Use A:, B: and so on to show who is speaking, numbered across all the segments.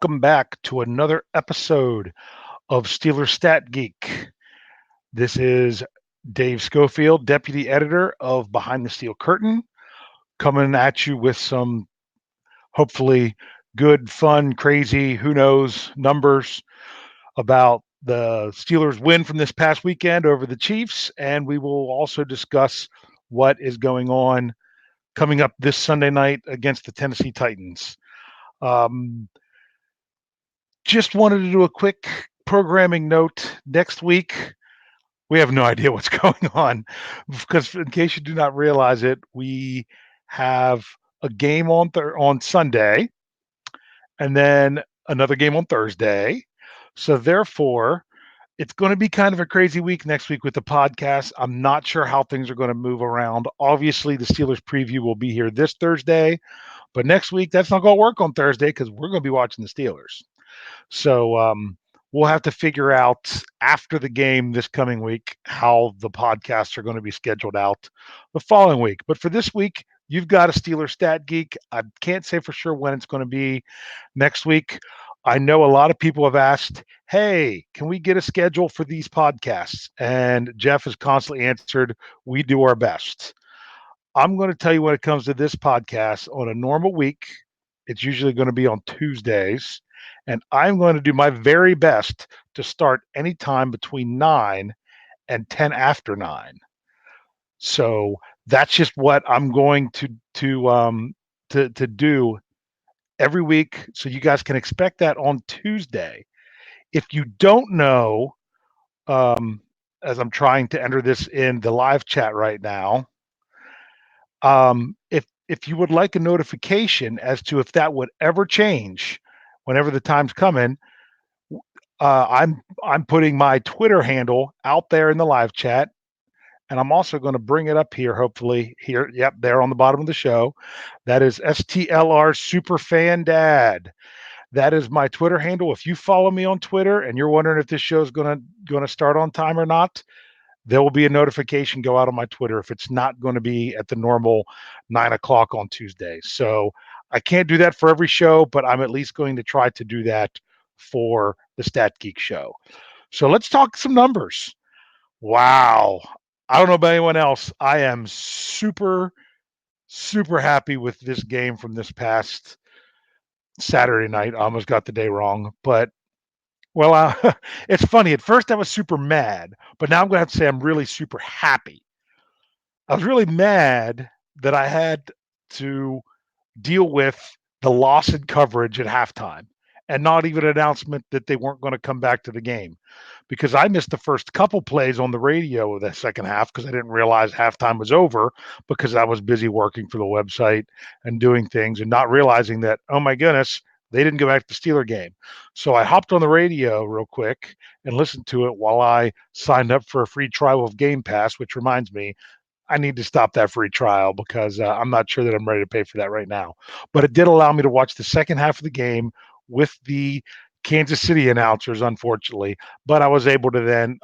A: welcome back to another episode of Steelers Stat Geek. This is Dave Schofield, Deputy Editor of Behind the Steel Curtain, coming at you with some hopefully good, fun, crazy, who knows, numbers about the Steelers' win from this past weekend over the Chiefs. And we will also discuss what is going on coming up this Sunday night against the Tennessee Titans. Um, Just wanted to do a quick programming note. Next week, we have no idea what's going on because, in case you do not realize it, we have a game on Sunday and then another game on Thursday. So, therefore, it's going to be kind of a crazy week next week with the podcast. I'm not sure how things are going to move around. Obviously, the Steelers preview will be here this Thursday, but next week, that's not going to work on Thursday because we're going to be watching the Steelers. So we'll have to figure out after the game this coming week how the podcasts are going to be scheduled out the following week. But for this week, you've got a Steeler Stat Geek. I can't say for sure when it's going to be next week. I know a lot of people have asked, hey, can we get a schedule for these podcasts? And Jeff has constantly answered, we do our best. I'm going to tell you when it comes to this podcast on a normal week, it's usually going to be on Tuesdays. And I'm going to do my very best to start anytime between 9 and 10 after 9. So that's just what I'm going to do every week. So you guys can expect that on Tuesday. If you don't know, um, as I'm trying to enter this in the live chat right now, if you would like a notification as to if that would ever change, whenever the time's coming, I'm putting my Twitter handle out there in the live chat, and I'm also going to bring it up here. Hopefully, here, yep, there on the bottom of the show. That is STLR Superfan Dad. That is my Twitter handle. If you follow me on Twitter and you're wondering if this show is going to start on time or not, there will be a notification go out on my Twitter if it's not going to be at the normal 9 o'clock on Tuesday. So I can't do that for every show, but I'm at least going to try to do that for the Stat Geek show. So let's talk some numbers. Wow. I don't know about anyone else. I am super, super happy with this game from this past Saturday night. I almost got the day wrong, but well, it's funny. At first, I was super mad, but now I'm going to have to say I'm really super happy. I was really mad that I had to deal with the loss in coverage at halftime and not even an announcement that they weren't going to come back to the game because I missed the first couple plays on the radio of the second half because I didn't realize halftime was over because I was busy working for the website and doing things and not realizing that, oh my goodness, they didn't go back to the Steeler game. So I hopped on the radio real quick and listened to it while I signed up for a free trial of Game Pass, which reminds me, I need to stop that free trial because I'm not sure that I'm ready to pay for that right now. But it did allow me to watch the second half of the game with the Kansas City announcers, unfortunately. But I was able to then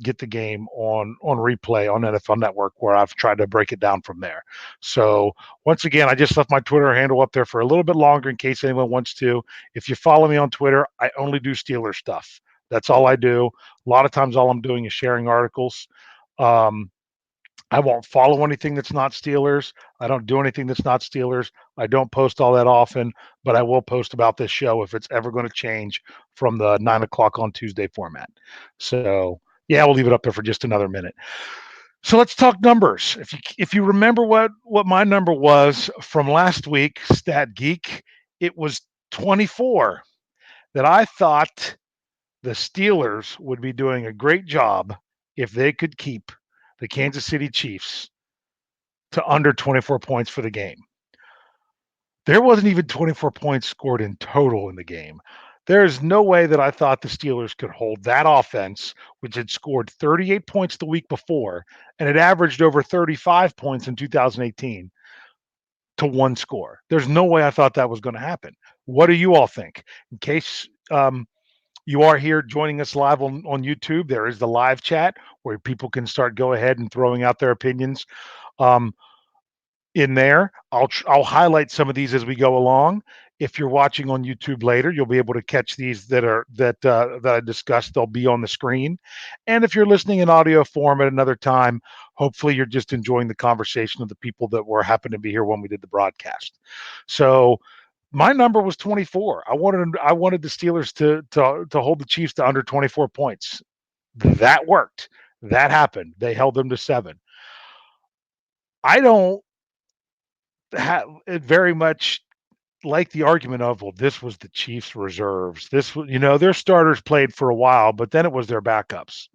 A: get the game on replay on NFL Network, where I've tried to break it down from there. So once again, I just left my Twitter handle up there for a little bit longer in case anyone wants to. If you follow me on Twitter, I only do Steelers stuff. That's all I do. A lot of times, all I'm doing is sharing articles. Um, I won't follow anything that's not Steelers. I don't do anything that's not Steelers. I don't post all that often, but I will post about this show if it's ever going to change from the 9 o'clock on Tuesday format. So yeah, we'll leave it up there for just another minute. So let's talk numbers. If you remember what my number was from last week, Stat Geek, it was 24. That I thought the Steelers would be doing a great job if they could keep the Kansas City Chiefs to under 24 points for the game. There wasn't even 24 points scored in total in the game. There is no way that I thought the Steelers could hold that offense, which had scored 38 points the week before and had averaged over 35 points in 2018, to one score. There's no way I thought that was going to happen. What do you all think? In case you are here joining us live on YouTube, there is the live chat where people can start go ahead and throwing out their opinions. Um, in there. I'll highlight some of these as we go along. If you're watching on YouTube later, you'll be able to catch these that I discussed. They'll be on the screen. And if you're listening in audio form at another time, hopefully you're just enjoying the conversation of the people that were happened to be here when we did the broadcast. So my number was 24. I wanted the Steelers to hold the Chiefs to under 24 points. That worked. That happened. They held them to 7. I don't have it very much like the argument of, well, this was the Chiefs reserves. This was, their starters played for a while, but then it was their backups.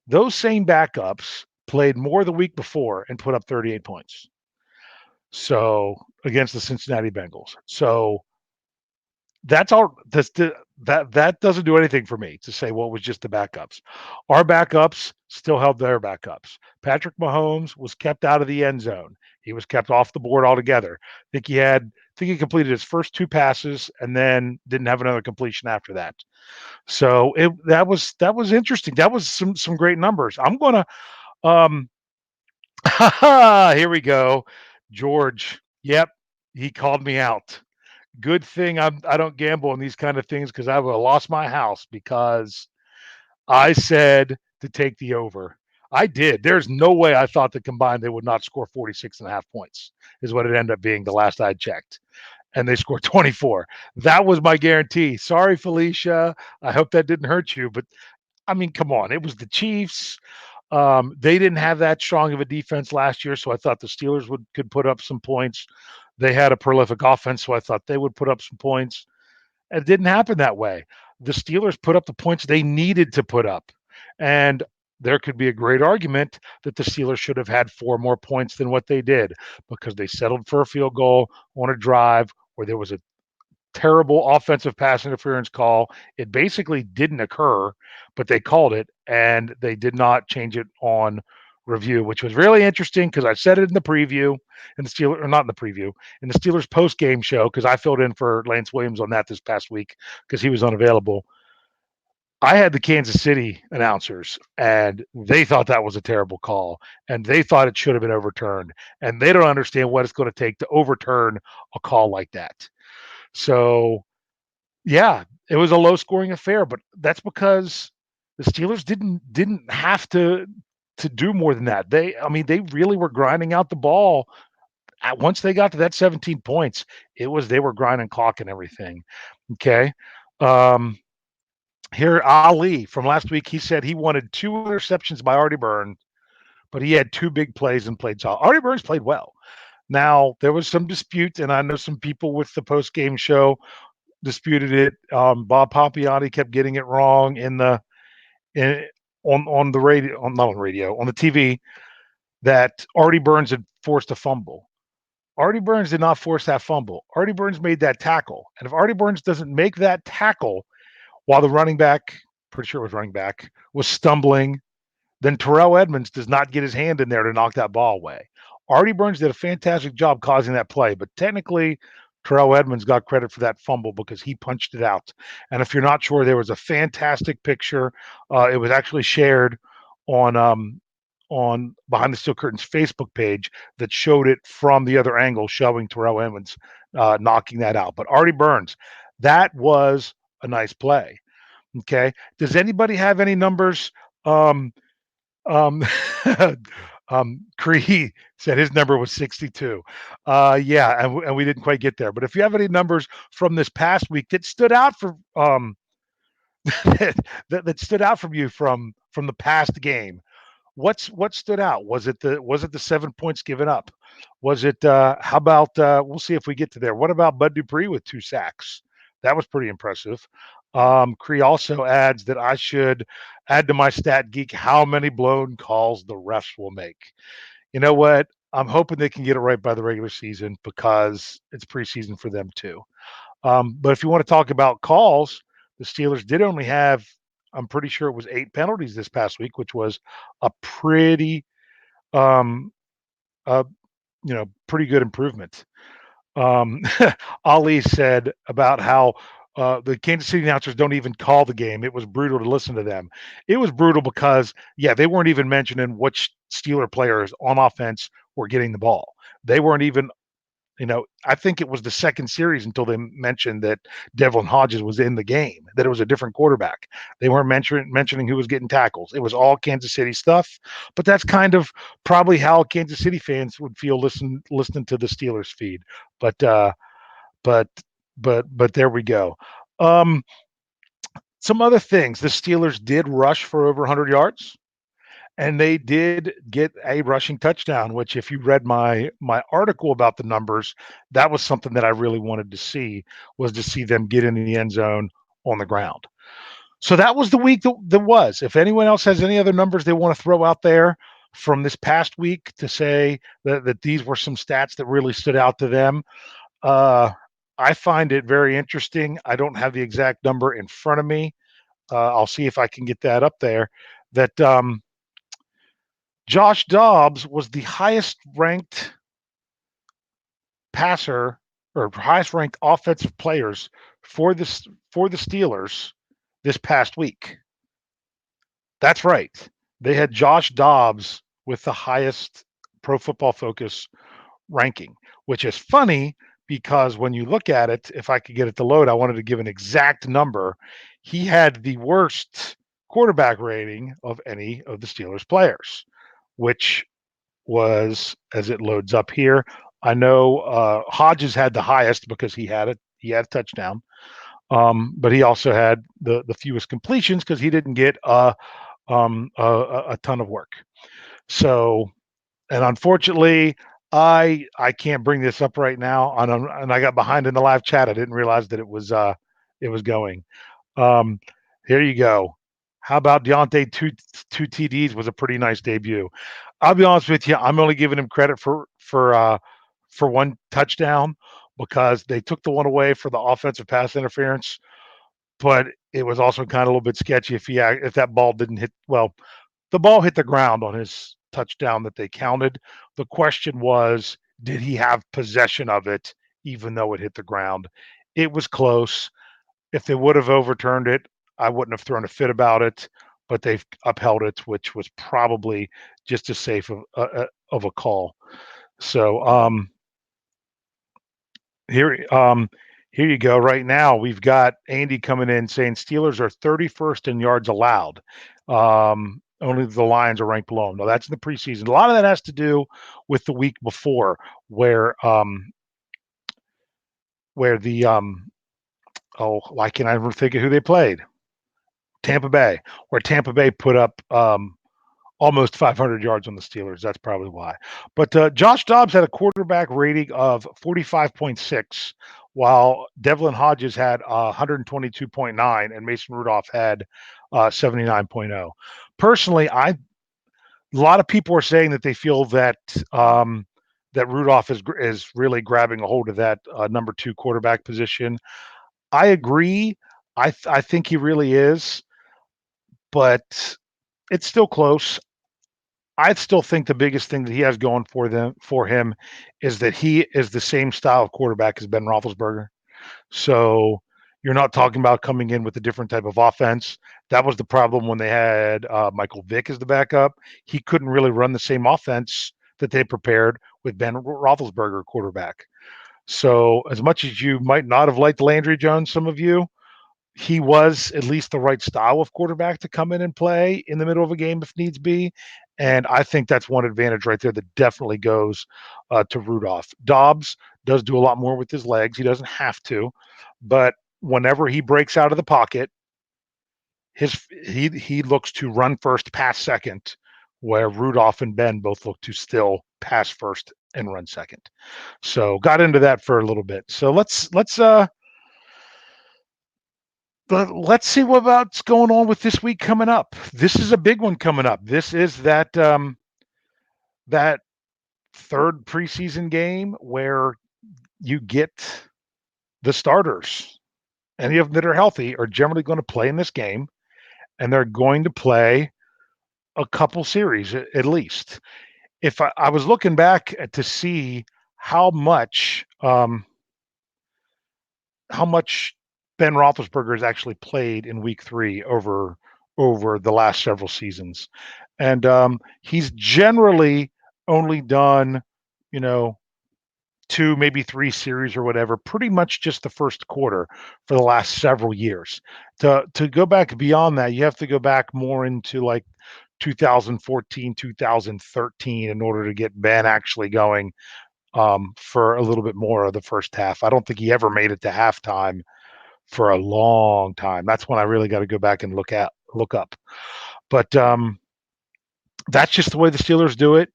A: Those same backups played more the week before and put up 38 points. So against the Cincinnati Bengals. So that's all. That doesn't do anything for me to say, well, it was just the backups. Our backups still held their backups. Patrick Mahomes was kept out of the end zone. He was kept off the board altogether. I think he completed his first 2 passes and then didn't have another completion after that. So that was interesting. That was some great numbers. I'm gonna here we go. George. Yep, he called me out. Good thing I don't gamble on these kind of things because I would have lost my house because I said to take the over. I did. There's no way I thought that combined they would not score 46 and a half points is what it ended up being the last I checked. And they scored 24. That was my guarantee. Sorry, Felicia. I hope that didn't hurt you. But I mean, come on. It was the Chiefs. They didn't have that strong of a defense last year, so I thought the Steelers could put up some points. They had a prolific offense, so I thought they would put up some points. It didn't happen that way. The Steelers put up the points they needed to put up. And there could be a great argument that the Steelers should have had 4 more points than what they did because they settled for a field goal on a drive where there was a terrible offensive pass interference call. It basically didn't occur, but they called it and they did not change it on review, which was really interesting because I said it in the preview in the Steelers, or not in the preview, in the Steelers post game show because I filled in for Lance Williams on that this past week because he was unavailable. I had the Kansas City announcers, and they thought that was a terrible call, and they thought it should have been overturned, and they don't understand what it's going to take to overturn a call like that. So yeah, it was a low scoring affair, but that's because the Steelers didn't have to do more than that. They really were grinding out the ball. Once they got to that 17 points, they were grinding clock and everything. Okay. Um, Here Ali from last week, he said he wanted 2 interceptions by Artie Burns, but he had 2 big plays and played solid. Artie Burns played well. Now there was some dispute, and I know some people with the post game show disputed it. Bob Pompiani kept getting it wrong in on the radio, not on radio, on the TV, that Artie Burns had forced a fumble. Artie Burns did not force that fumble. Artie Burns made that tackle, and if Artie Burns doesn't make that tackle while the running back, pretty sure it was running back, was stumbling, then Terrell Edmunds does not get his hand in there to knock that ball away. Artie Burns did a fantastic job causing that play, but technically Terrell Edmunds got credit for that fumble because he punched it out. And if you're not sure, there was a fantastic picture. It was actually shared on Behind the Steel Curtains Facebook page that showed it from the other angle, showing Terrell Edmunds knocking that out. But Artie Burns, that was a nice play. Okay. Does anybody have any numbers? Um, Cree said his number was 62. Yeah, and we didn't quite get there. But if you have any numbers from this past week that stood out for that stood out from you from the past game, what stood out? Was it the 7 points given up? Was it how about we'll see if we get to there. What about Bud Dupree with 2 sacks? That was pretty impressive. Cree also adds that I should add to my Stat Geek how many blown calls the refs will make. You know what? I'm hoping they can get it right by the regular season because it's preseason for them too. But if you want to talk about calls, the Steelers did only have, I'm pretty sure it was 8 penalties this past week, which was a pretty, um, uh, pretty good improvement. Um, Ali said about how the Kansas City announcers don't even call the game. It was brutal to listen to them. It was brutal because, yeah, they weren't even mentioning which Steeler players on offense were getting the ball. They weren't even I think it was the second series until they mentioned that Devlin Hodges was in the game, that it was a different quarterback. They weren't mentioning who was getting tackles. It was all Kansas City stuff. But that's kind of probably how Kansas City fans would feel listening to the Steelers feed. But but but there we go. Um, some other things. The Steelers did rush for over 100 yards. And they did get a rushing touchdown, which if you read my article about the numbers, that was something that I really wanted to see, was to see them get in the end zone on the ground. So that was the week that was. If anyone else has any other numbers they want to throw out there from this past week to say that these were some stats that really stood out to them, uh, I find it very interesting. I don't have the exact number in front of me. I'll see if I can get that up there. That Josh Dobbs was the highest ranked passer or highest ranked offensive players for this for the Steelers this past week. That's right. They had Josh Dobbs with the highest Pro Football Focus ranking, which is funny because when you look at it, if I could get it to load, I wanted to give an exact number. He had the worst quarterback rating of any of the Steelers players, which was, as it loads up here. I know Hodges had the highest because he had it. He had a touchdown, but he also had the fewest completions because he didn't get a ton of work. So, and unfortunately, I can't bring this up right now. And I got behind in the live chat. I didn't realize that it was going. Um, Here you go. How about Deontay? Two TDs was a pretty nice debut. I'll be honest with you. I'm only giving him credit for one touchdown because they took the one away for the offensive pass interference. But it was also kind of a little bit sketchy if that ball didn't hit. Well, the ball hit the ground on his touchdown that they counted. The question was, did he have possession of it, even though it hit the ground? It was close. If they would have overturned it, I wouldn't have thrown a fit about it, but they've upheld it, which was probably just as safe of a call. So here, here you go. Right now, we've got Andy coming in saying Steelers are 31st in yards allowed. Only the Lions are ranked below them. No, that's in the preseason. A lot of that has to do with the week before, where the oh, why can't I ever think of who they played? Tampa Bay, where Tampa Bay put up almost 500 yards on the Steelers. That's probably why. But Josh Dobbs had a quarterback rating of 45.6, while Devlin Hodges had 122.9, and Mason Rudolph had 79.0. Personally, a lot of people are saying that they feel that that Rudolph is really grabbing a hold of that number two quarterback position. I agree. I think he really is, but it's still close. I still think the biggest thing that he has going for him is that he is the same style of quarterback as Ben Roethlisberger. So you're not talking about coming in with a different type of offense. That was the problem when they had Michael Vick as the backup. He couldn't really run the same offense that they prepared with Ben Roethlisberger quarterback. So as much as you might not have liked Landry Jones, some of you, he was at least the right style of quarterback to come in and play in the middle of a game if needs be. And I think that's one advantage right there that definitely goes to Rudolph. Dobbs does do a lot more with his legs. He doesn't have to, but whenever he breaks out of the pocket, he looks to run first, pass second, where Rudolph and Ben both look to still pass first and run second. So got into that for a little bit. So let's see what's going on with this week coming up. This is a big one coming up. This is that third preseason game where you get the starters. Any of them that are healthy are generally going to play in this game, and they're going to play a couple series at least. If I was looking back to see how much how much Ben Roethlisberger has actually played in Week 3 over the last several seasons, and he's generally only done, you know, 2, maybe 3 series or whatever, pretty much just the first quarter for the last several years. To go back beyond that, you have to go back more into like 2014, 2013 in order to get Ben actually going for a little bit more of the first half. I don't think he ever made it to halftime for a long time. That's when I really got to go back and look up. But that's just the way the Steelers do it.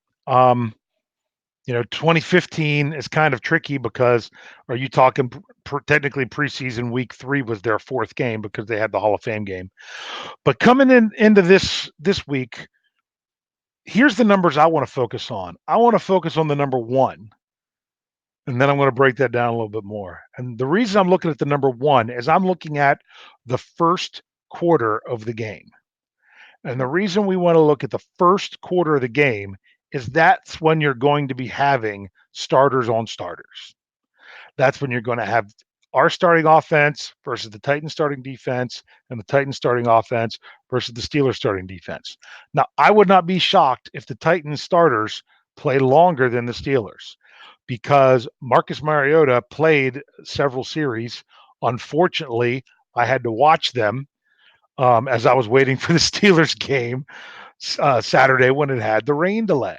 A: 2015 is kind of tricky because are you talking technically preseason week 3 was their fourth game because they had the Hall of Fame game. But coming into this week, here's the numbers I want to focus on. I want to focus on the number 1. And then I'm going to break that down a little bit more. And the reason I'm looking at the number 1 is I'm looking at the first quarter of the game. And the reason we want to look at the first quarter of the game is that's when you're going to be having starters on starters. That's when you're going to have our starting offense versus the Titans starting defense and the Titans starting offense versus the Steelers starting defense. Now, I would not be shocked if the Titans starters play longer than the Steelers because Marcus Mariota played several series. Unfortunately, I had to watch them as I was waiting for the Steelers game Saturday when it had the rain delay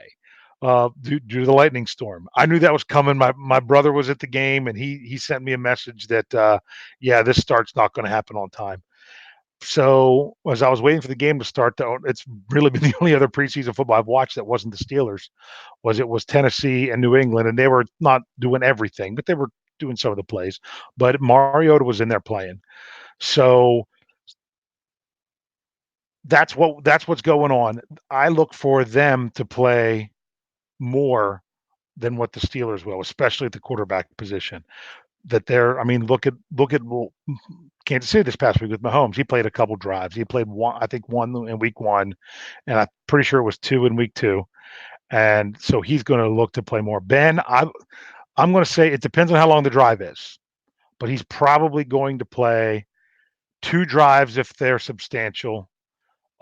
A: due to the lightning storm. I knew that was coming. My brother was at the game, and he sent me a message that yeah, this start's not going to happen on time. So as I was waiting for the game to start, though, it's really been the only other preseason football I've watched that wasn't the Steelers. Was Tennessee and New England, and they were not doing everything, but they were doing some of the plays. But Mariota was in there playing. So that's what's going on. I look for them to play more than what the Steelers will, especially at the quarterback position. That they're, I mean, look at well, Kansas City this past week with Mahomes. He played a couple drives. He played one, I think one in week 1, and I'm pretty sure it was 2 in week 2. And so he's going to look to play more. Ben, I'm going to say it depends on how long the drive is, but he's probably going to play 2 drives if they're substantial.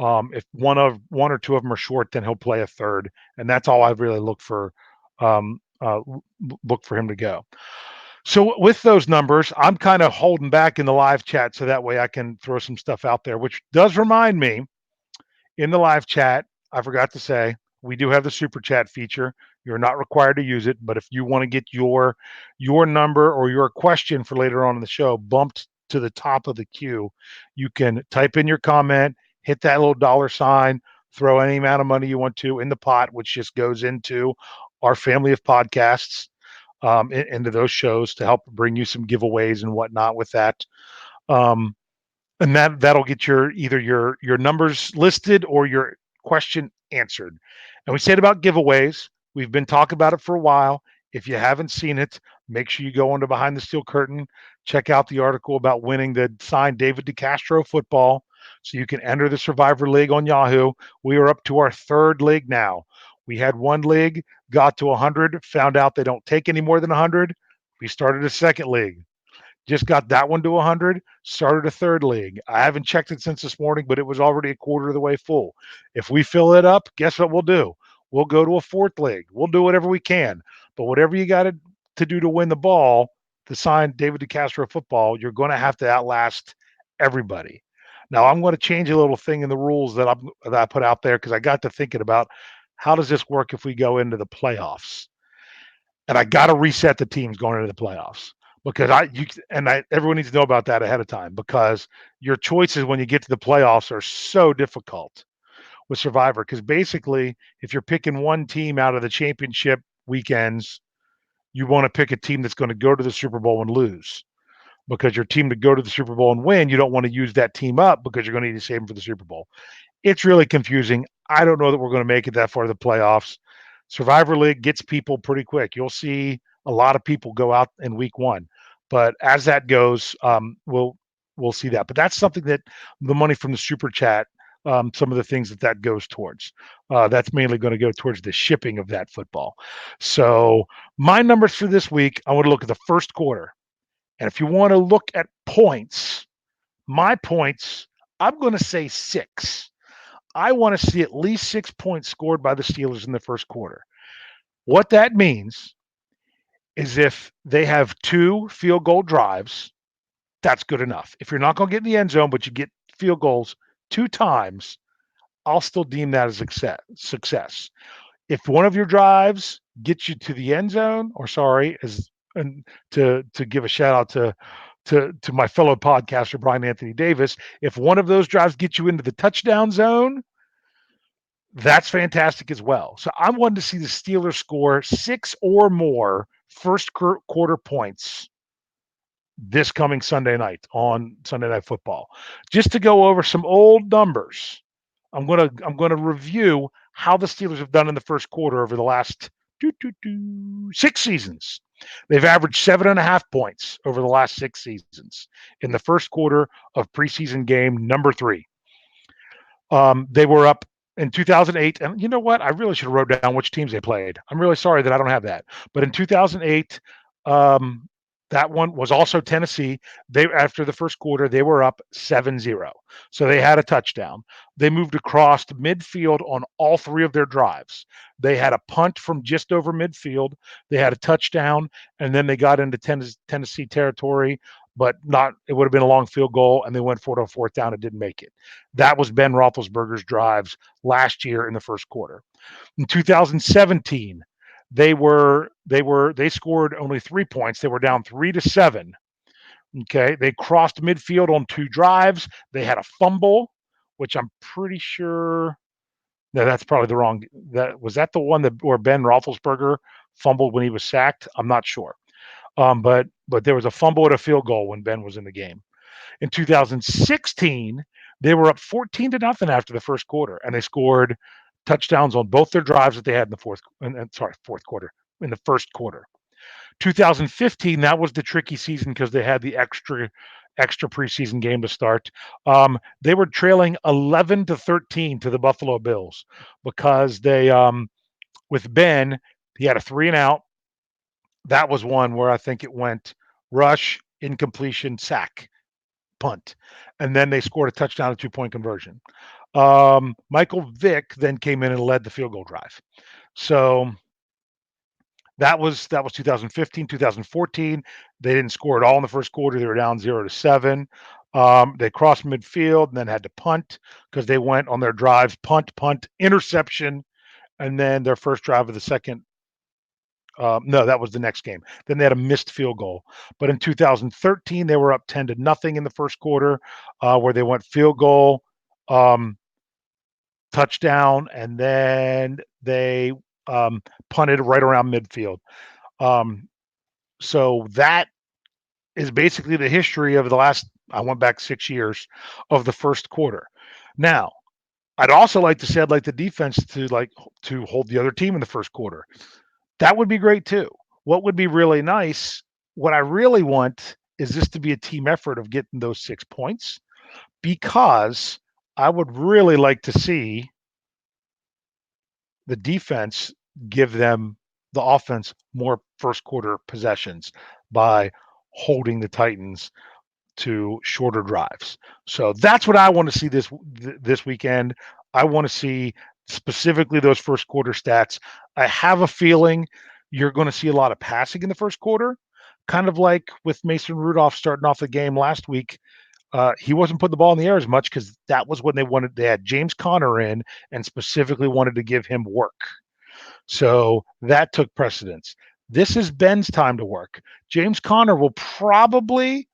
A: If one or two of them are short, then he'll play a third, and that's all I really um, uh, look for him to go. So with those numbers, I'm kind of holding back in the live chat so that way I can throw some stuff out there, which does remind me in the live chat, I forgot to say, we do have the super chat feature. You're not required to use it, but if you want to get your number or your question for later on in the show bumped to the top of the queue, you can type in your comment, hit that little $sign, throw any amount of money you want to in the pot, which just goes into our family of podcasts, into those shows to help bring you some giveaways and whatnot with that. Um, and that'll get your numbers listed or your question answered. And we said about giveaways, we've been talking about it for a while. If you haven't seen it, make sure you go onto Behind the Steel Curtain, check out the article about winning the signed David DeCastro football so you can enter the Survivor League on Yahoo. We are up to our 3rd league now. We had one league, got to 100, found out they don't take any more than 100. We started a 2nd league. Just got that one to 100, started a 3rd league. I haven't checked it since this morning, but it was already a quarter of the way full. If we fill it up, guess what we'll do? We'll go to a 4th league. We'll do whatever we can. But whatever you got to do to win the ball, to sign David DeCastro football, you're going to have to outlast everybody. Now, I'm going to change a little thing in the rules that I put out there because I got to thinking about how does this work if we go into the playoffs? And I got to reset the teams going into the playoffs because everyone needs to know about that ahead of time because your choices when you get to the playoffs are so difficult with Survivor. Because basically, if you're picking one team out of the championship weekends, you want to pick a team that's going to go to the Super Bowl and lose. Because your team to go to the Super Bowl and win, you don't want to use that team up because you're going to need to save them for the Super Bowl. It's really confusing. I don't know that we're going to make it that far to the playoffs. Survivor League gets people pretty quick. You'll see a lot of people go out in week 1, but as that goes, we'll see that. But that's something that the money from the super chat, some of the things that goes towards. That's mainly going to go towards the shipping of that football. So my numbers for this week, I want to look at the first quarter, and if you want to look at points, my points, I'm going to say 6. I want to see at least 6 points scored by the Steelers in the first quarter. What that means is if they have 2 field goal drives, that's good enough. If you're not going to get in the end zone, but you get field goals 2 times, I'll still deem that as success. If one of your drives gets you to the end zone, or sorry, as and to give a shout out to my fellow podcaster Brian Anthony Davis, if one of those drives gets you into the touchdown zone, that's fantastic as well. So I'm wanting to see the Steelers score 6 or more first quarter points this coming Sunday night on Sunday Night Football. Just to go over some old numbers, I'm gonna review how the Steelers have done in the first quarter over the last 6 seasons. They've averaged 7.5 points over the last 6 seasons in the first quarter of preseason game number 3. They were up in 2008, and you know what? I really should have wrote down which teams they played. I'm really sorry that I don't have that. But in 2008, um, that one was also Tennessee. They after the first quarter, they were up 7-0. So they had a touchdown. They moved across midfield on all 3 of their drives. They had a punt from just over midfield. They had a touchdown, and then they got into Tennessee territory, but not. It would have been a long field goal, and they went for it on 4th down and didn't make it. That was Ben Roethlisberger's drives last year in the first quarter. In 2017, they scored only 3 points. They were down 3-7. Okay, they crossed midfield on 2 drives. They had a fumble, which I'm pretty sure. No, that's probably the wrong. That the one that where Ben Roethlisberger fumbled when he was sacked. I'm not sure. But there was a fumble at a field goal when Ben was in the game. In 2016, they were up 14 to nothing after the first quarter, and they scored touchdowns on both their drives that they had in the fourth quarter, in the first quarter. 2015, that was the tricky season because they had the extra preseason game to start. They were trailing 11-13 to the Buffalo Bills because they with Ben, he had a 3 and out. That was one where I think it went rush, incompletion, sack, punt, and then they scored a touchdown, a 2-point conversion. Michael Vick then came in and led the field goal drive. So that was 2015, 2014. They didn't score at all in the first quarter. They were down 0-7. They crossed midfield and then had to punt because they went on their drives, punt, interception, and then their first drive of the second. No, that was the next game. Then they had a missed field goal. But in 2013, they were up 10-0 in the first quarter, where they went field goal, um, touchdown, and then they punted right around midfield. Um, so that is basically the history of the last. I went back 6 years of the first quarter. Now, I'd also like to say I'd like the defense to hold the other team in the first quarter. That would be great too. What would be really nice, what I really want is this to be a team effort of getting those 6 points, because I would really like to see the defense give them the offense more first quarter possessions by holding the Titans to shorter drives. So that's what I want to see this weekend. I want to see specifically those first quarter stats. I have a feeling you're going to see a lot of passing in the first quarter, kind of like with Mason Rudolph starting off the game last week. He wasn't putting the ball in the air as much because that was when they had James Conner in and specifically wanted to give him work. So that took precedence. This is Ben's time to work. James Conner will possibly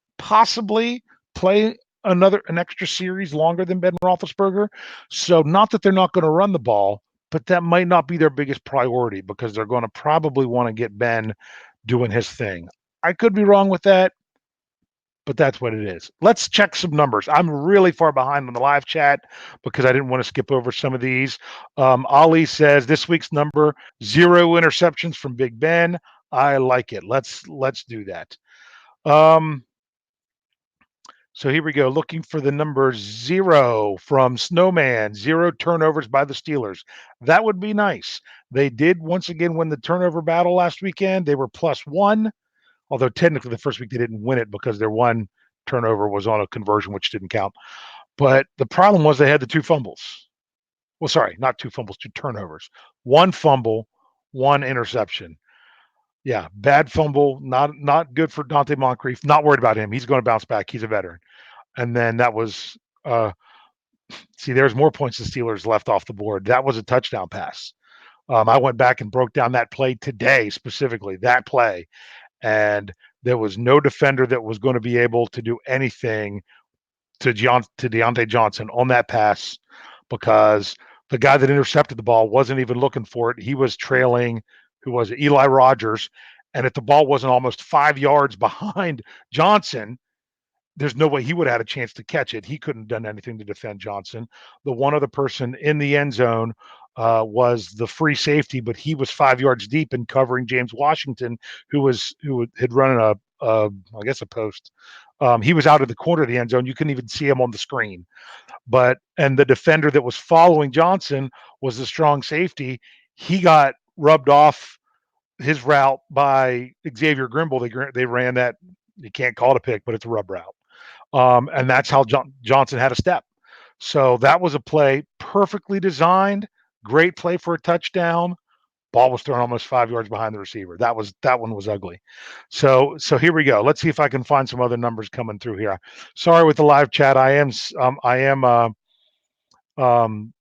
A: play an extra series longer than Ben Roethlisberger. So not that they're not going to run the ball, but that might not be their biggest priority because they're going to probably want to get Ben doing his thing. I could be wrong with that, but that's what it is. Let's check some numbers. I'm really far behind on the live chat because I didn't want to skip over some of these. Ali says this week's number 0 interceptions from Big Ben. I like it. Let's do that. So here we go. Looking for the number 0 from Snowman. 0 turnovers by the Steelers. That would be nice. They did once again win the turnover battle last weekend. They were +1. Although technically the first week they didn't win it because their one turnover was on a conversion, which didn't count. But the problem was they had the 2 fumbles. Well, sorry, not 2 fumbles, 2 turnovers. 1 fumble, 1 interception. Yeah, bad fumble, not good for Dante Moncrief. Not worried about him. He's going to bounce back. He's a veteran. And then that was see, there's more points the Steelers left off the board. That was a touchdown pass. I went back and broke down that play today, specifically that play, and there was no defender that was going to be able to do anything to Deontay Johnson on that pass because the guy that intercepted the ball wasn't even looking for it. He was trailing, who was it? Eli Rogers. And if the ball wasn't almost 5 yards behind Johnson, there's no way he would have had a chance to catch it. He couldn't have done anything to defend Johnson. The one other person in the end zone was the free safety, but he was 5 yards deep in covering James Washington, who had run I guess a post. He was out of the corner of the end zone. You couldn't even see him on the screen. And the defender that was following Johnson was the strong safety. He got rubbed off his route by Xavier Grimble. They ran that. You can't call it a pick, but it's a rub route. And that's how Johnson had a step. So that was a play perfectly designed, great play for a touchdown. Ball was thrown almost 5 yards behind the receiver. That one was ugly. So here we go. Let's see if I can find some other numbers coming through here. Sorry with the live chat. I am um,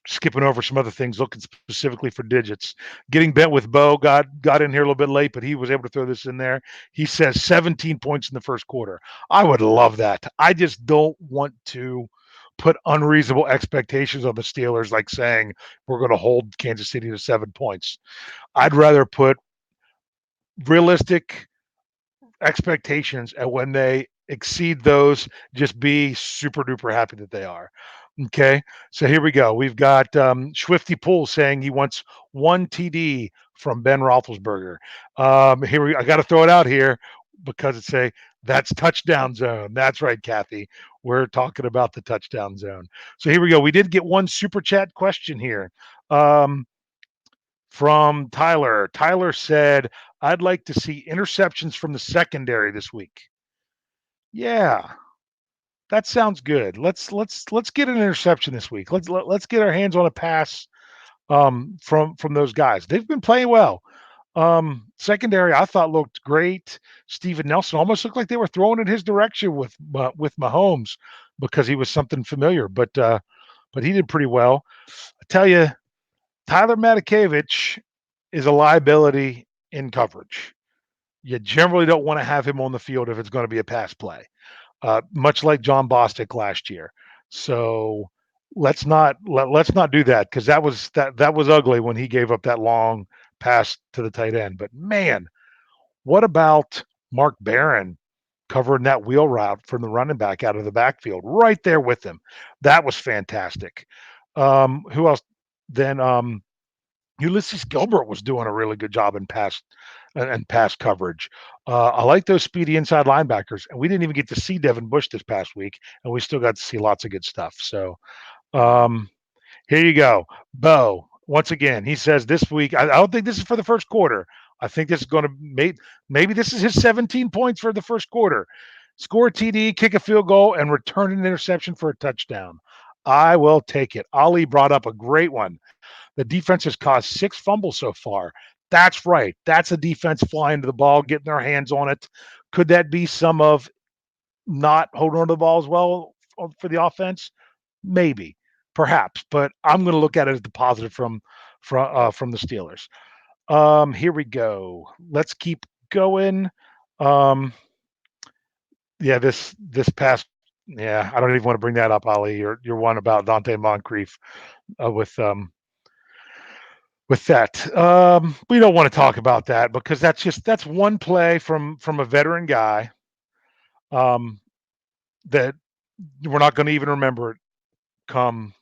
A: skipping over some other things, looking specifically for digits. Getting bent with Bo got in here a little bit late, but he was able to throw this in there. He says 17 points in the first quarter. I would love that. I just don't want to put unreasonable expectations on the Steelers, like saying we're going to hold Kansas City to 7 points. I'd rather put realistic expectations, and when they exceed those, just be super duper happy that they are. Okay, so here we go. We've got Swifty Pool saying he wants one TD from Ben Roethlisberger. I got to throw it out here because it's that's touchdown zone. That's right, Kathy. We're talking about the touchdown zone. So here we go. We did get one super chat question here. From Tyler. Tyler said, I'd like to see interceptions from the secondary this week. Yeah, that sounds good. Let's get an interception this week. Let's get our hands on a pass from those guys. They've been playing well. Secondary, I thought looked great. Steven Nelson almost looked like they were throwing in his direction with Mahomes because he was something familiar, but he did pretty well. I tell you, Tyler Matakevich is a liability in coverage. You generally don't want to have him on the field if it's going to be a pass play, much like John Bostic last year. So let's not do that because that was ugly when he gave up that long pass to the tight end. But man, what about Mark Barron covering that wheel route from the running back out of the backfield right there with him? That was fantastic. Who else? Then Ulysses Gilbert was doing a really good job in pass coverage. I like those speedy inside linebackers, and we didn't even get to see Devin Bush this past week, and we still got to see lots of good stuff. So um, here you go, Bo. Once again, he says this week. I don't think this is for the first quarter. I think this is going to maybe this is his 17 points for the first quarter. Score a TD, kick a field goal, and return an interception for a touchdown. I will take it. Ali brought up a great one. The defense has caused 6 fumbles so far. That's right. That's a defense flying to the ball, getting their hands on it. Could that be some of not holding on to the ball as well for the offense? Maybe, perhaps, but I'm going to look at it as the positive from the Steelers. Here we go. Let's keep going. Um, yeah, this past. Yeah, I don't even want to bring that up, Ali. Your one about Dante Moncrief with that. We don't want to talk about that because that's one play from a veteran guy um, that we're not going to even remember it come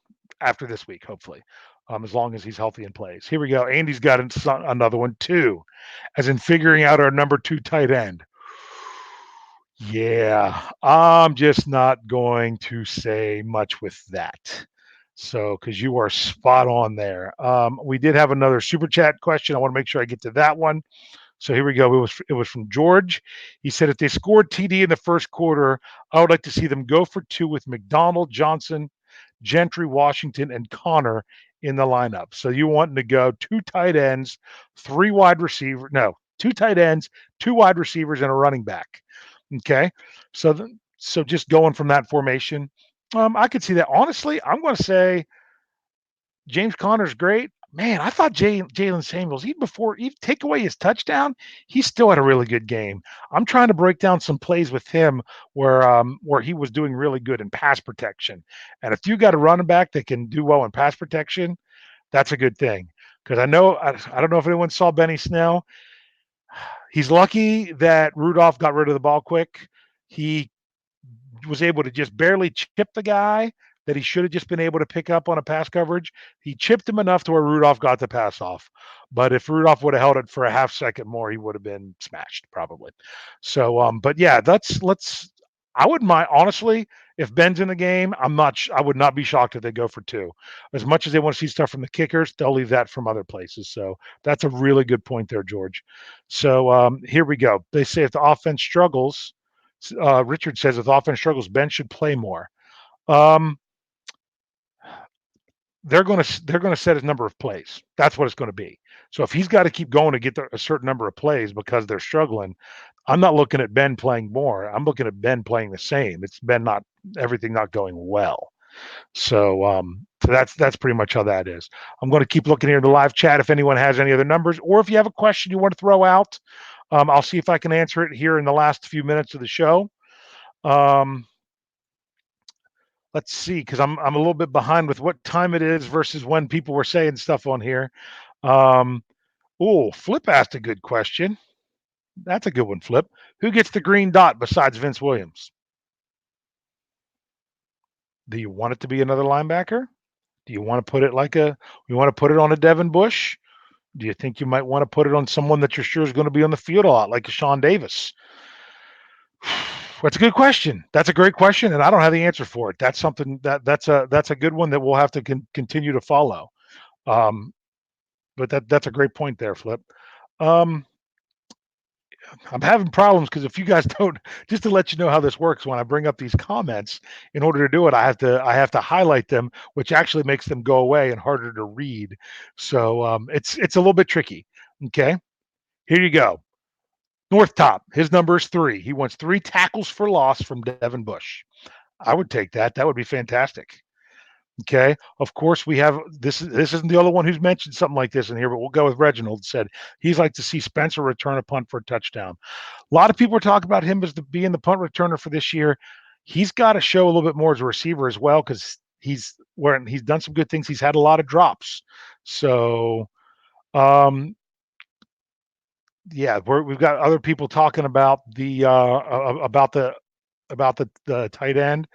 A: after this week, hopefully, as long as he's healthy and plays. Here we go. Andy's got another one too, as in figuring out our number 2 tight end. Yeah, I'm just not going to say much with that. So, because you are spot on there. We did have another super chat question. I want to make sure I get to that one. So here we go. It was from George. He said if they scored TD in the first quarter, I would like to see them go for 2 with McDonald, Johnson, Gentry, Washington, and Connor in the lineup. So you want to go 2 tight ends, 3 wide receiver. No, 2 tight ends, 2 wide receivers, and a running back. Okay, so just going from that formation, I could see that. Honestly, I'm going to say James Conner's great. Man, I thought Jalen Samuels, even before, even take away his touchdown, he still had a really good game. I'm trying to break down some plays with him where he was doing really good in pass protection. And if you got a running back that can do well in pass protection, that's a good thing. Because I don't know if anyone saw Benny Snell. He's lucky that Rudolph got rid of the ball quick. He was able to just barely chip the guy that he should have just been able to pick up on a pass coverage. He chipped him enough to where Rudolph got the pass off. But if Rudolph would have held it for a half second more, he would have been smashed probably. So, but yeah, I wouldn't mind, honestly, if Ben's in the game. I would not be shocked if they go for 2. As much as they want to see stuff from the kickers, they'll leave that from other places. So that's a really good point there, George. So here we go. They say if the offense struggles, Richard says if the offense struggles, Ben should play more. Um, they're gonna set his number of plays. That's what it's going to be. So if he's got to keep going to get a certain number of plays because they're struggling, I'm not looking at Ben playing more. I'm looking at Ben playing the same. It's Ben not everything not going well. So that's pretty much how that is. I'm going to keep looking here in the live chat if anyone has any other numbers, or if you have a question you want to throw out. I'll see if I can answer it here in the last few minutes of the show. Um, let's see, because I'm a little bit behind with what time it is versus when people were saying stuff on here. Um, oh, Flip asked a good question. That's a good one, Flip. Who gets the green dot besides Vince Williams? Do you want it to be another linebacker? Do you want to put it you want to put it on a Devin Bush? Do you think you might want to put it on someone that you're sure is going to be on the field a lot, like a Sean Davis? That's a good question. That's a great question, and I don't have the answer for it. That's something that's a good one that we'll have to continue to follow. Um, but that's a great point there, Flip. Um, I'm having problems because if you guys don't, just to let you know how this works, when I bring up these comments, in order to do it, I have to highlight them, which actually makes them go away and harder to read. So it's a little bit tricky. Okay, here you go. North Top, his number is 3. He wants 3 tackles for loss from Devin Bush. I would take that. That would be fantastic. Okay. Of course, we have this. This isn't the only one who's mentioned something like this in here, but we'll go with Reginald. Said he'd like to see Spencer return a punt for a touchdown. A lot of people are talking about him as being the punt returner for this year. He's got to show a little bit more as a receiver as well because he's done some good things. He's had a lot of drops. So, um, yeah, we've got other people talking about the tight end.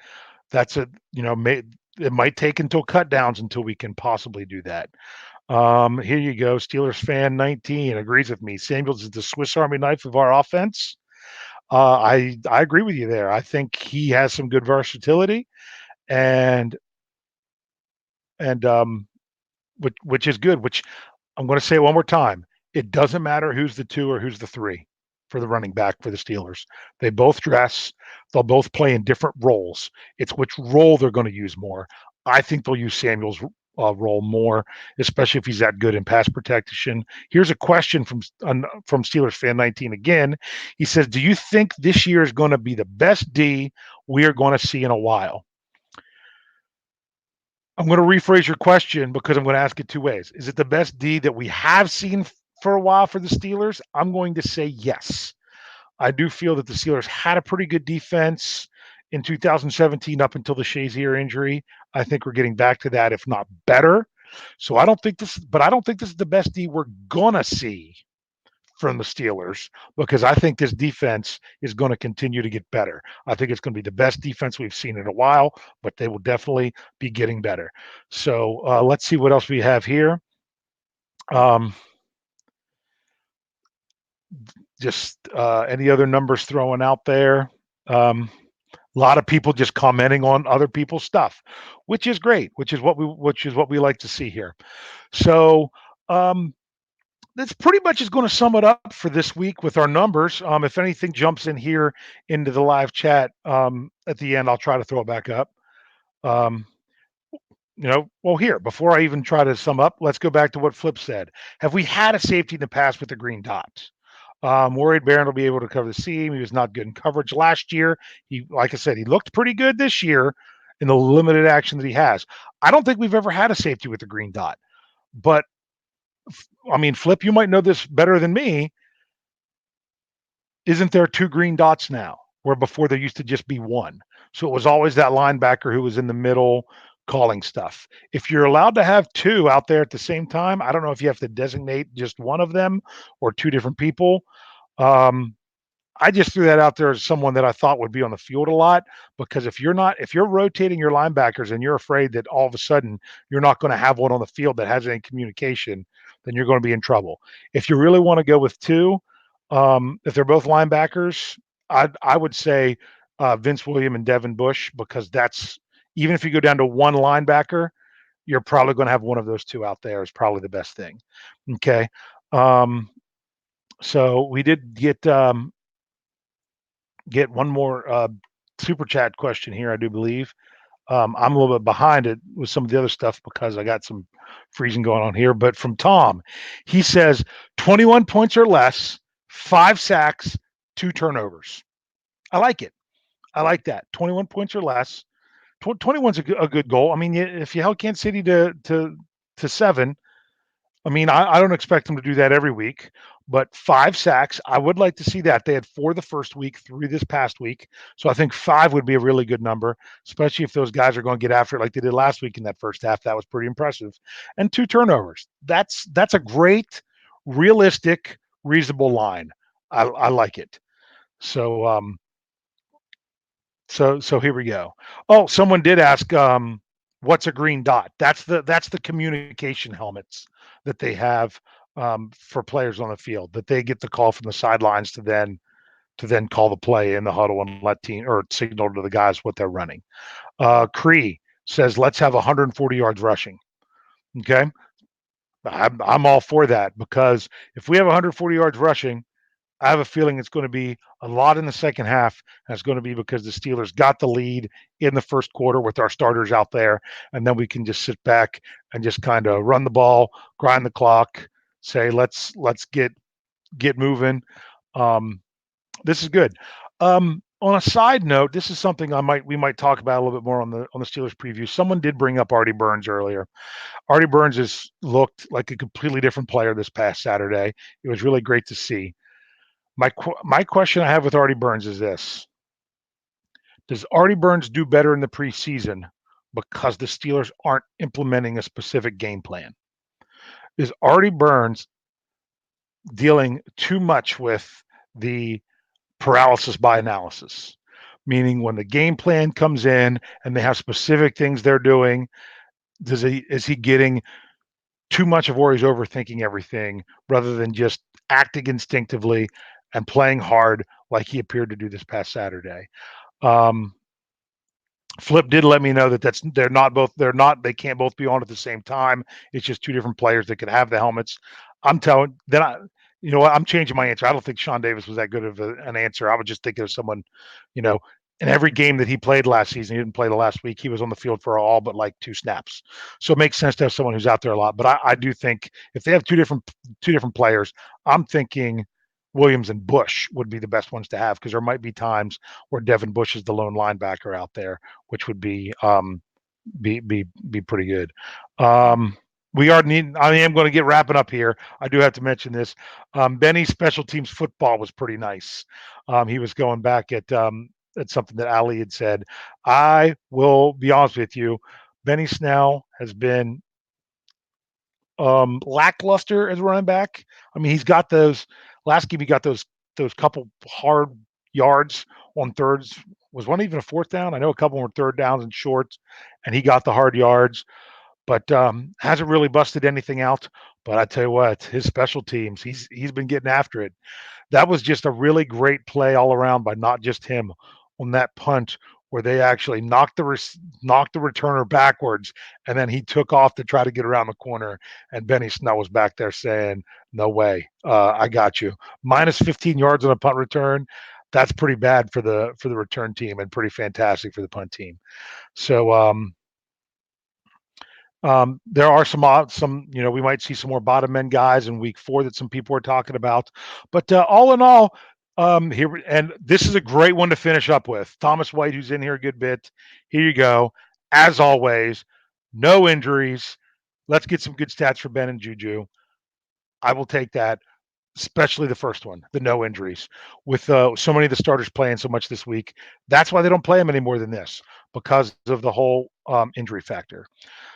A: That's a it might take until cut downs until we can possibly do that. Here you go. Steelers fan 19 agrees with me. Samuels is the Swiss Army knife of our offense. I agree with you there. I think he has some good versatility, and and which is good. Which I'm going to say one more time. It doesn't matter who's the 2 or who's the 3 for the running back for the Steelers. They both dress. They'll both play in different roles. It's which role they're going to use more. I think they'll use Samuel's role more, especially if he's that good in pass protection. Here's a question from Steelers fan 19 again. He says, "Do you think this year is going to be the best D we are going to see in a while?" I'm going to rephrase your question because I'm going to ask it 2 ways. Is it the best D that we have seen for a while for the Steelers? I'm going to say yes. I do feel that the Steelers had a pretty good defense in 2017 up until the Shazier injury. I think we're getting back to that, if not better. So I don't think this is the best D we're going to see from the Steelers because I think this defense is going to continue to get better. I think it's going to be the best defense we've seen in a while, but they will definitely be getting better. So let's see what else we have here. Um, just any other numbers throwing out there. A lot of people just commenting on other people's stuff, which is great, which is what we like to see here. So that's pretty much is going to sum it up for this week with our numbers. If anything jumps in here into the live chat at the end, I'll try to throw it back up. Um, well, here, before I even try to sum up, let's go back to what Flip said. Have we had a safety in the past with the green dot? Worried Barron will be able to cover the seam. He was not good in coverage last year. He, like I said, he looked pretty good this year in the limited action that he has. I don't think we've ever had a safety with a green dot, but I mean, Flip, you might know this better than me. Isn't there two green dots now, where before there used to just be one? So it was always that linebacker who was in the middle calling stuff. If you're allowed to have two out there at the same time, I don't know if you have to designate just one of them or two different people. Um, I just threw that out there as someone that I thought would be on the field a lot, because if you're rotating your linebackers and you're afraid that all of a sudden you're not going to have one on the field that has any communication, then you're going to be in trouble. If you really want to go with two, if they're both linebackers, I would say Vince William and Devin Bush, because that's, even if you go down to one linebacker, you're probably going to have one of those two out there is probably the best thing. Okay. Um, so we did get one more super chat question here, I do believe. I'm a little bit behind it with some of the other stuff because I got some freezing going on here. But from Tom, he says 21 points or less, 5 sacks, 2 turnovers. I like it. I like that. 21 points or less. 21's a good goal. I mean, if you held Kansas City to 7, I mean, I don't expect them to do that every week, but 5 sacks, I would like to see that. They had 4 the first week, 3 this past week. So I think 5 would be a really good number, especially if those guys are going to get after it like they did last week in that first half. That was pretty impressive. And 2 turnovers. That's a great, realistic, reasonable line. I like it. So so here we go. Oh, someone did ask, what's a green dot? That's the communication helmets that they have for players on the field, that they get the call from the sidelines to then call the play in the huddle and let team or signal to the guys what they're running. Cree says, let's have 140 yards rushing. Okay. I'm all for that, because if we have 140 yards rushing, I have a feeling it's going to be a lot in the second half, and it's going to be because the Steelers got the lead in the first quarter with our starters out there, and then we can just sit back and just kind of run the ball, grind the clock, say let's get moving. Um, this is good. On a side note, this is something we might talk about a little bit more on the Steelers preview. Someone did bring up Artie Burns earlier. Artie Burns has looked like a completely different player this past Saturday. It was really great to see. My question I have with Artie Burns is this: does Artie Burns do better in the preseason because the Steelers aren't implementing a specific game plan? Is Artie Burns dealing too much with the paralysis by analysis? Meaning, when the game plan comes in and they have specific things they're doing, is he getting too much of where he's overthinking everything rather than just acting instinctively and playing hard like he appeared to do this past Saturday? Um, Flip did let me know that they can't both be on at the same time. It's just two different players that can have the helmets. I'm telling then you know what, I'm changing my answer. I don't think Sean Davis was that good of an answer. I would just think of someone, you know, in every game that he played last season, he didn't play the last week. He was on the field for all but like 2 snaps. So it makes sense to have someone who's out there a lot. But I do think if they have two different players, I'm thinking Williams and Bush would be the best ones to have, because there might be times where Devin Bush is the lone linebacker out there, which would be pretty good. Um, I am going to get wrapping up here. I do have to mention this. Benny's special teams football was pretty nice. He was going back at something that Ali had said. I will be honest with you. Benny Snell has been lackluster as running back. I mean, he's got those last game. He got those couple hard yards on thirds. Was one even a fourth down? I know a couple were third downs and shorts, and he got the hard yards, but hasn't really busted anything out. But I tell you what, his special teams, he's been getting after it. That was just a really great play all around by not just him on that punt, where they actually knocked the returner backwards, and then he took off to try to get around the corner, and Benny Snell was back there saying, "No way, I got you." Minus 15 yards on a punt return. That's pretty bad for the return team, and pretty fantastic for the punt team. So There are some, we might see some more bottom end guys in week 4 that some people are talking about. But all in all, and this is a great one to finish up with. Thomas White, who's in here a good bit. Here you go. As always, no injuries. Let's get some good stats for Ben and Juju. I will take that, especially the first one, the no injuries. With so many of the starters playing so much this week, that's why they don't play them any more than this, because of the whole injury factor.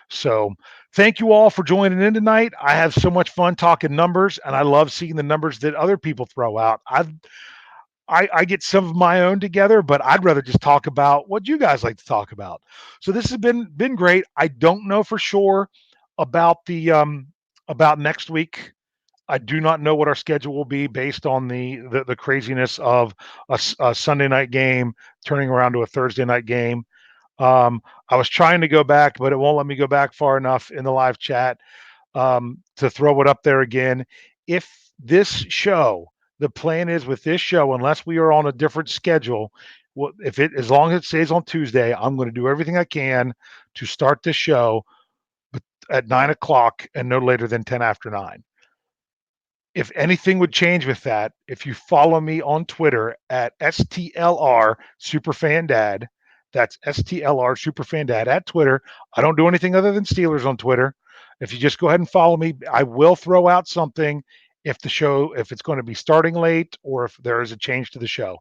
A: So thank you all for joining in tonight. I have so much fun talking numbers, and I love seeing the numbers that other people throw out. I get some of my own together, but I'd rather just talk about what you guys like to talk about. So this has been great. I don't know for sure about the about next week. I do not know what our schedule will be based on the craziness of a Sunday night game turning around to a Thursday night game. I was trying to go back, but it won't let me go back far enough in the live chat to throw it up there again. If this show, the plan is with this show, unless we are on a different schedule, if it as long as it stays on Tuesday, I'm going to do everything I can to start this show at 9 o'clock and no later than 10 after 9. If anything would change with that, if you follow me on Twitter at STLR Superfandad, that's STLR Superfandad at Twitter. I don't do anything other than Steelers on Twitter. If you just go ahead and follow me, I will throw out something if it's going to be starting late or if there is a change to the show.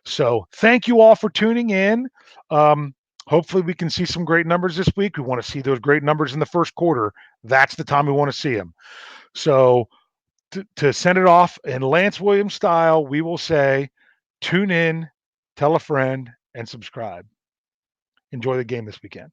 A: So thank you all for tuning in. Hopefully we can see some great numbers this week. We want to see those great numbers in the first quarter. That's the time we want to see them. So to send it off in Lance Williams style, we will say, tune in, tell a friend, and subscribe. Enjoy the game this weekend.